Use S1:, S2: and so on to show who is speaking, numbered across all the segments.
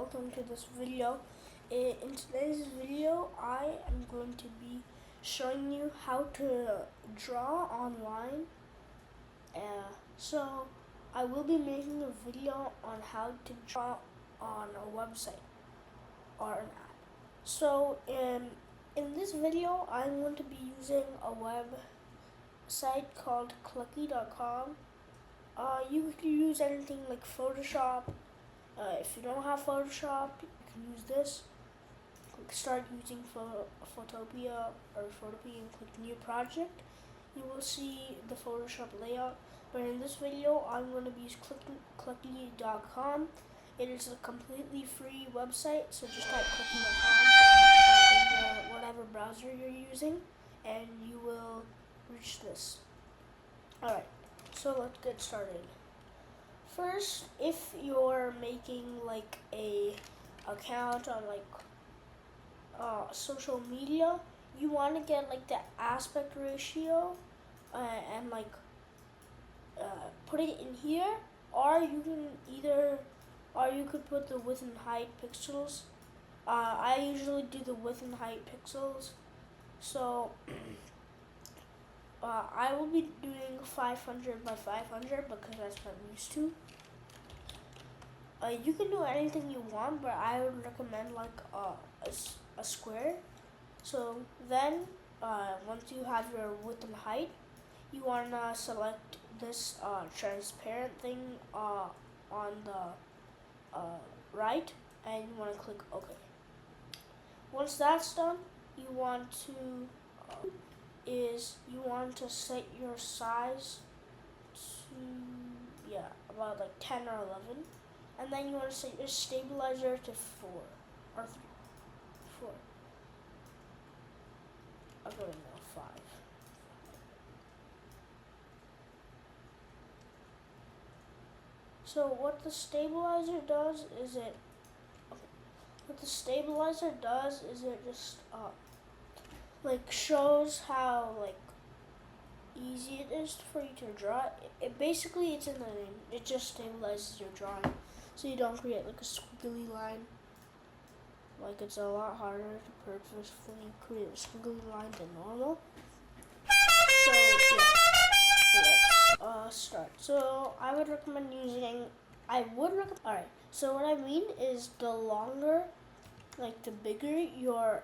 S1: welcome to this video. In today's video, I am going to be showing you how to draw online. So I will be making a video on how to draw on a website or an app. So in this video, I'm going to be using a website called Clucky.com. You can use anything like Photoshop. If you don't have Photoshop, you can use this. Start using Photopea and click New Project. You will see the Photoshop layout. But in this video, I'm going to be using Clucky.com. It is a completely free website, so just type Clucky.com in whatever browser you're using, and you will reach this. Alright, so let's get started. First, if you're making like a account on like social media, you want to get like the aspect ratio and like put it in here, or you could put the width and height pixels. I usually do the width and height pixels, so I will be doing 500 by 500 because that's what I'm used to. You can do anything you want, but I would recommend like a square. So then, once you have your width and height, you want to select this transparent thing on the right, and you want to click OK. Once that's done, you want to set your size to about like 10 or 11. And then you want to set your stabilizer to 4 or 3. 4. I'll go to 5. So what the stabilizer does is it just like shows how like easy it is for you to draw. Basically it's in the name. It just stabilizes your drawing, so you don't create like a squiggly line. Like it's a lot harder to purposefully create a squiggly line than normal. So yeah, let's start. So I would recommend alright, so what I mean is the longer, like the bigger your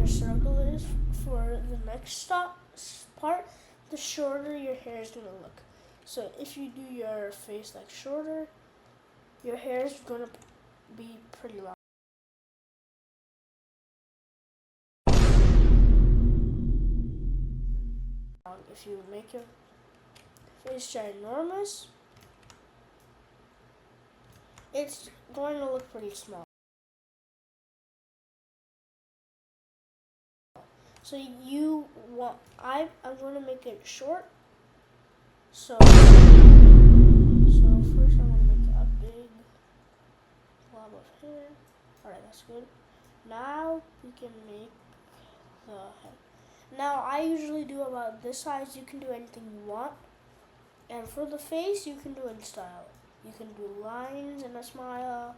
S1: circle is for the next part, the shorter your hair is going to look. So if you do your face like shorter, your hair is going to be pretty long. If you make your face ginormous, it's going to look pretty small. So I'm going to make it short. So first I'm going to make a big blob of hair. Alright, that's good. Now we can make the head. Now I usually do about this size. You can do anything you want. And for the face, you can do in style. You can do lines and a smile,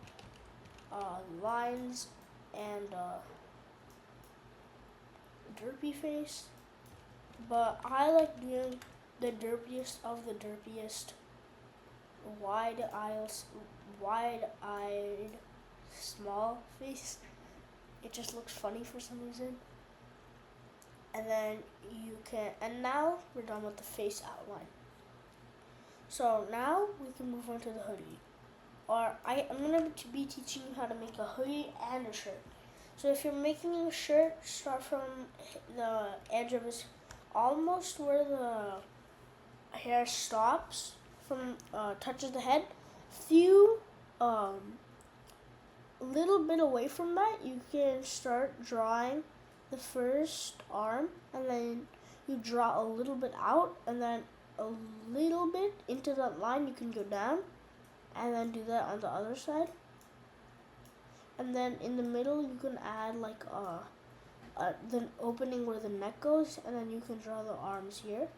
S1: lines and derpy face. But I like doing the derpiest of the derpiest, wide-eyed, small face. It just looks funny for some reason. And then and now we're done with the face outline. So now we can move on to the hoodie. I'm going to be teaching you how to make a hoodie and a shirt. So if you're making a shirt, start from the edge of his, almost where the hair stops from touches the head. Little bit away from that, you can start drawing the first arm, and then you draw a little bit out, and then a little bit into that line you can go down, and then do that on the other side. And then in the middle you can add like the opening where the neck goes, and then you can draw the arms here.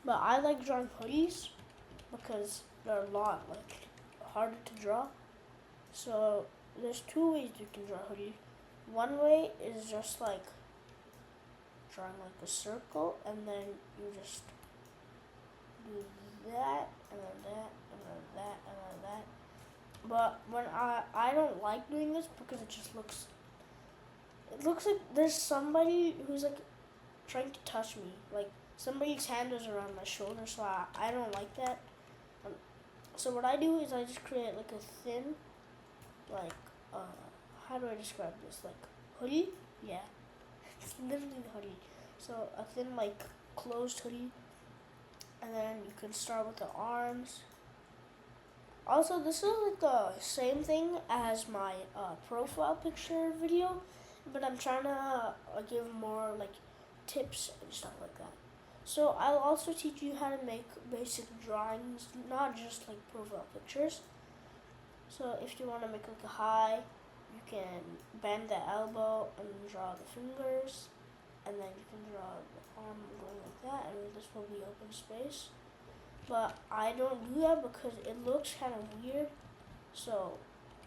S1: But I like drawing hoodies because they're a lot like harder to draw. So there's two ways you can draw a hoodie. One way is just like drawing like a circle, and then you just do that, and then that, and then that, and then that. But when I don't like doing this because it looks like there's somebody who's like trying to touch me. Like somebody's hand is around my shoulder, so I don't like that. So what I do is I just create like a thin, like, how do I describe this? Like hoodie? Yeah, it's literally the hoodie. So a thin like closed hoodie, and then you can start with the arms. Also, this is like the same thing as my profile picture video, but I'm trying to give more like tips and stuff like that. So I'll also teach you how to make basic drawings, not just like profile pictures. So if you want to make like a high, you can bend the elbow and draw the fingers, and then you can draw the arm going like that, and this will be open space. But I don't do that because it looks kind of weird, so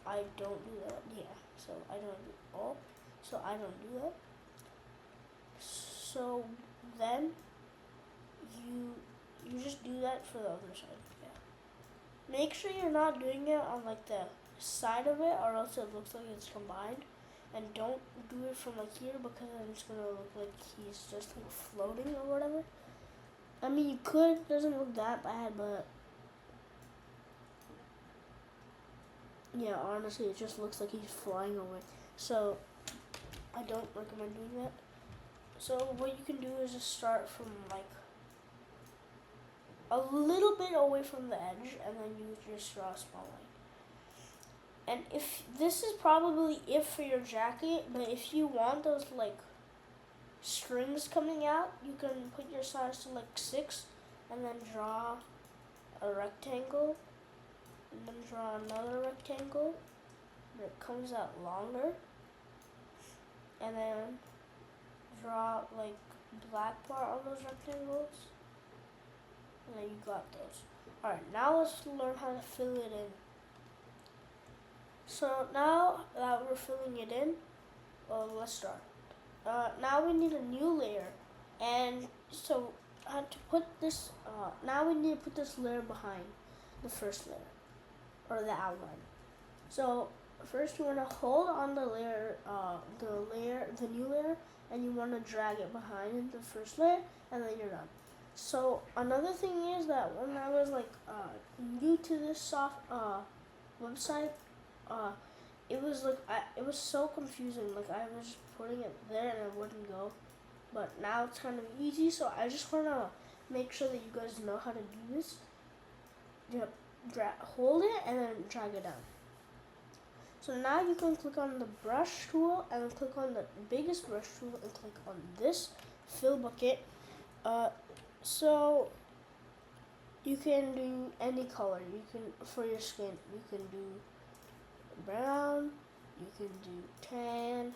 S1: I don't do that. Yeah, so I don't do so I don't do that. So then you just do that for the other side. Yeah. Make sure you're not doing it on like the side of it, or else it looks like it's combined. And don't do it from like here, because then it's gonna look like he's just like floating or whatever. I mean, you could, it doesn't look that bad, but yeah, honestly, it just looks like he's flying away. So I don't recommend doing that. So what you can do is just start from like a little bit away from the edge, and then you just draw a small line. And if this is probably it for your jacket, but if you want those like strings coming out, you can put your size to like 6, and then draw a rectangle, and then draw another rectangle that comes out longer, and then draw like black part on those rectangles, and then you got those. Alright, now let's learn how to fill it in. So now that we're filling it in, let's start. Now we need a new layer, and so to put this, now we need to put this layer behind the first layer, or the outline. So first you want to hold on the layer, the new layer, and you want to drag it behind the first layer, and then you're done. So another thing is that when I was like new to this website, it was like it was so confusing. Like I was putting it there and it wouldn't go, but now it's kind of easy. So I just want to make sure that you guys know how to do this. Yep, hold it and then drag it down. So now you can click on the brush tool and then click on the biggest brush tool and click on this fill bucket. So you can do any color. You can, for your skin, you can do brown, you can do tan,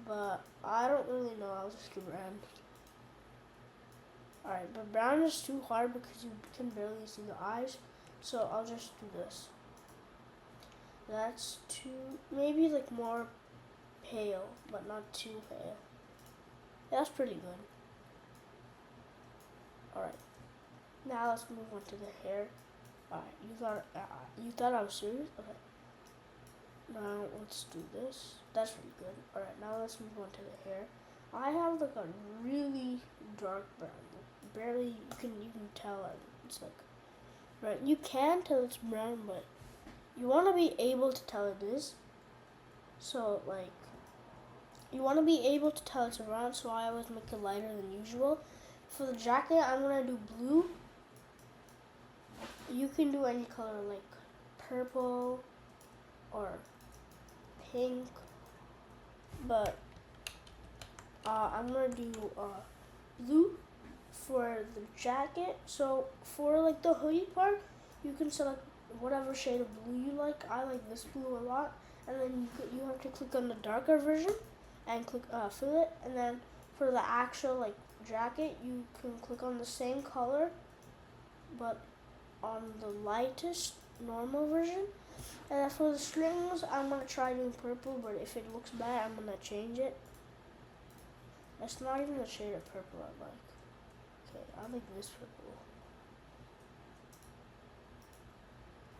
S1: but I don't really know, I'll just do brown. Alright, but brown is too hard because you can barely see the eyes, so I'll just do this. That's too, maybe like more pale, but not too pale. That's pretty good. Alright, now let's move on to the hair. Alright, you thought I was serious? Okay. Now let's do this. That's pretty good. Alright, now let's move on to the hair. I have like a really dark brown. Barely you can tell it's like, right, you can tell it's brown, but you want to be able to tell it is. So like, you want to be able to tell it's brown, so I always make it lighter than usual. For the jacket, I'm gonna do blue. You can do any color like purple or pink, but I'm gonna do blue for the jacket. So for like the hoodie part, you can select whatever shade of blue you like. I like this blue a lot, and then you have to click on the darker version and click fill it, and then for the actual like jacket, you can click on the same color but on the lightest normal version. And then for the strings, I'm gonna try doing purple, but if it looks bad, I'm gonna change it. It's not even the shade of purple I like. Okay, I like this purple.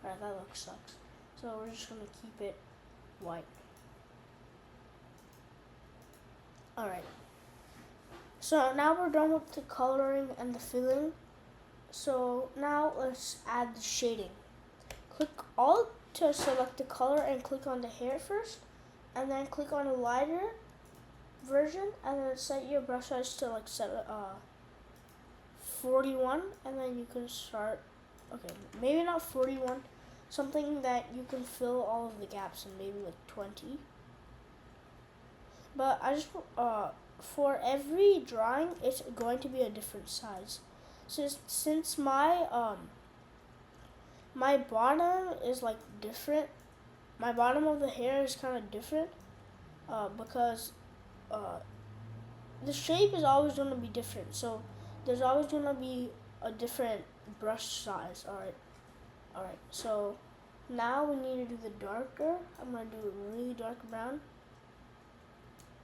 S1: Alright, that looks sucks. So we're just gonna keep it white. Alright. So now we're done with the coloring and the filling. So now let's add the shading. Click Alt to select the color and click on the hair first, and then click on a lighter version, and then set your brush size to like 41, and then you can start. Okay, maybe not 41, something that you can fill all of the gaps in, maybe like 20. But I just for every drawing, it's going to be a different size. Since my bottom is like different. My bottom of the hair is kind of different because the shape is always going to be different. So there's always going to be a different brush size. All right. So now we need to do the darker. I'm going to do a really dark brown.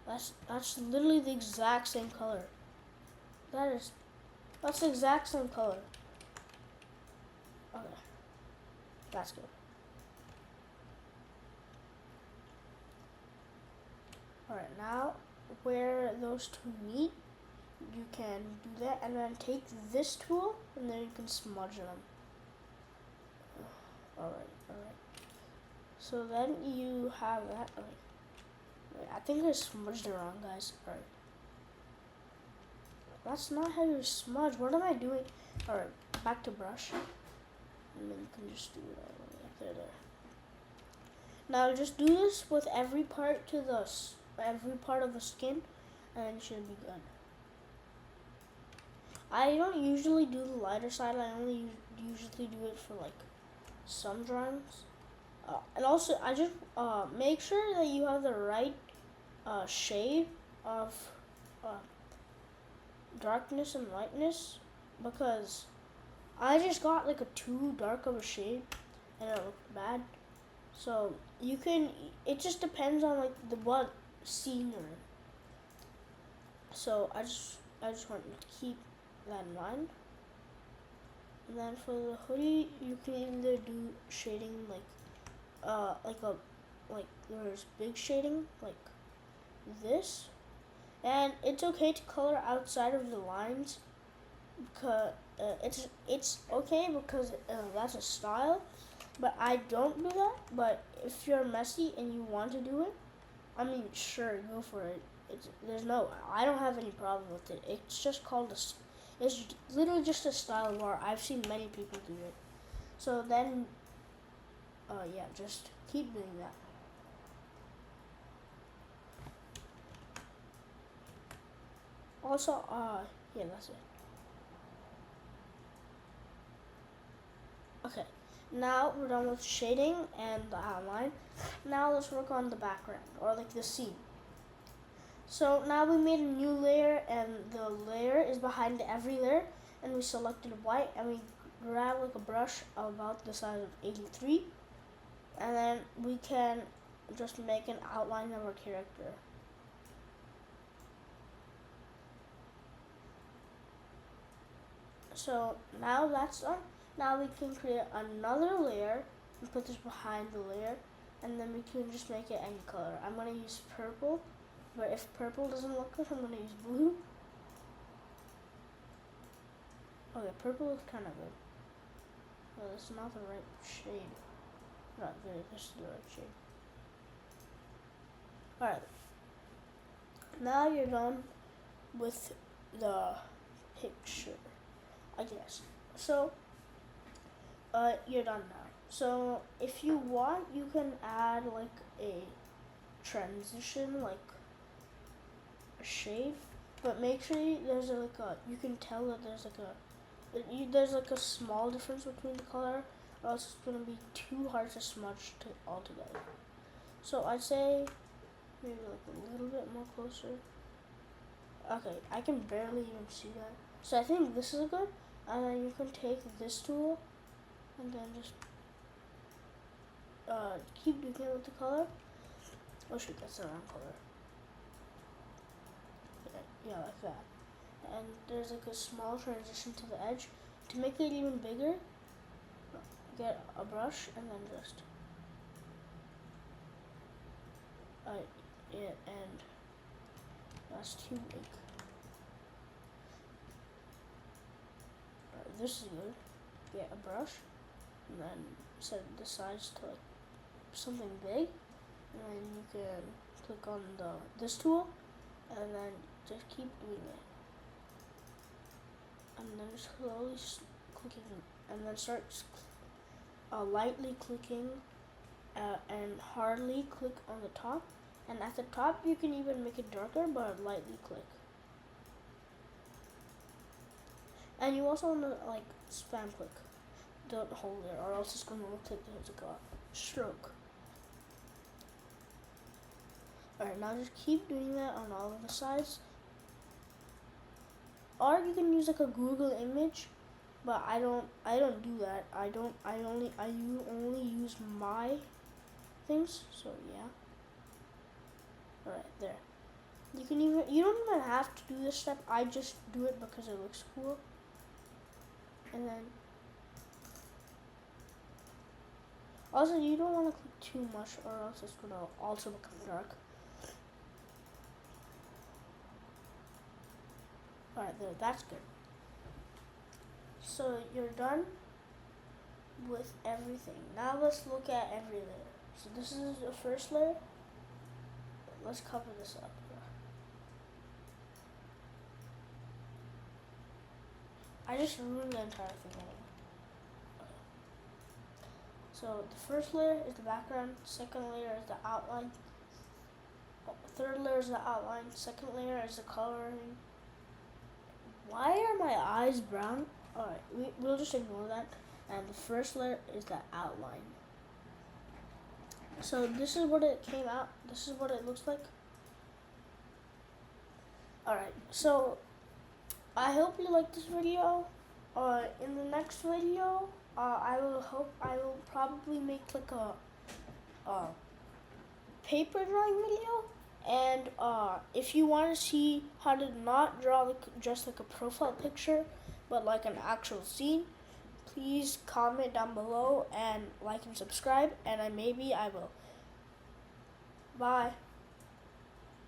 S1: That's literally the exact same color. That's the exact same color. Okay. That's good. Alright, now where those two meet, you can do that, and then take this tool, and then you can smudge them. Alright. So then you have that. Wait, I think I smudged it wrong, guys. Alright. That's not how you smudge. What am I doing? Alright, back to brush. And then you can just do it all the way up there. Now just do this with every part of the skin, and it should be good. I don't usually do the lighter side. I only usually do it for like some drawings. And also, I just make sure that you have the right shade of darkness and lightness, because I just got like a too dark of a shade and it looked bad. So you can, it just depends on like what scene you're in. So I just want you to keep that in mind. And then for the hoodie, you can either do shading like there's big shading like this, and it's okay to color outside of the lines, because it's okay because that's a style. But I don't do that. But if you're messy and you want to do it, I mean, sure, go for it. I don't have any problem with it. It's just called it's literally just a style bar. I've seen many people do it. So then, yeah, just keep doing that. Also, yeah, that's it. Okay, now we're done with shading and the outline. Now let's work on the background, or like the scene. So now we made a new layer, and the layer is behind every layer, and we selected white, and we grab like a brush about the size of 83, and then we can just make an outline of our character. So now that's done. Now we can create another layer and put this behind the layer, and then we can just make it any color. I'm gonna use purple, but if purple doesn't look good, I'm gonna use blue. Okay, purple looks kind of good. Well, it's not the right shade. Not good, this is the right shade. Alright. Now you're done with the picture, I guess. So, you're done now. So, if you want, you can add like a transition, like a shade, but make sure there's like you can tell that there's like a small difference between the color, or else it's gonna be too hard to smudge all together. So I'd say maybe like a little bit more closer. Okay, I can barely even see that. So I think this is good, and then you can take this tool and then just keep doing it with the color. Oh shoot, that's the wrong color. Yeah, like that. And there's like a small transition to the edge. To make it even bigger, get a brush and then just and that's too big. This is good. Get a brush and then set the size to like something big, and then you can click on this tool and then just keep doing it, and then slowly clicking, and then start lightly clicking and hardly click on the top, and at the top you can even make it darker but lightly click. And you also want to like spam click, don't hold it or else it's going to look like there's like a stroke. Alright, now just keep doing that on all of the sides. Or you can use like a Google image, but I don't do that. I only use my things. So yeah. Alright, there. You don't even have to do this step. I just do it because it looks cool. And then also you don't want to click too much or else it's gonna also become dark. Alright, there, that's good. So you're done with everything. Now let's look at every layer. So this is the first layer. Let's cover this up. I just ruined the entire thing anyway. Okay. So the first layer is the background, second layer is the outline, third layer is the outline, second layer is the coloring. Why are my eyes brown? Alright, we'll just ignore that. And the first layer is the outline. So this is what it came out. This is what it looks like. Alright, so I hope you liked this video. In the next video, I will probably make like a paper drawing video. And if you want to see how to not draw like just like a profile picture, but like an actual scene, please comment down below and like and subscribe. And maybe I will. Bye.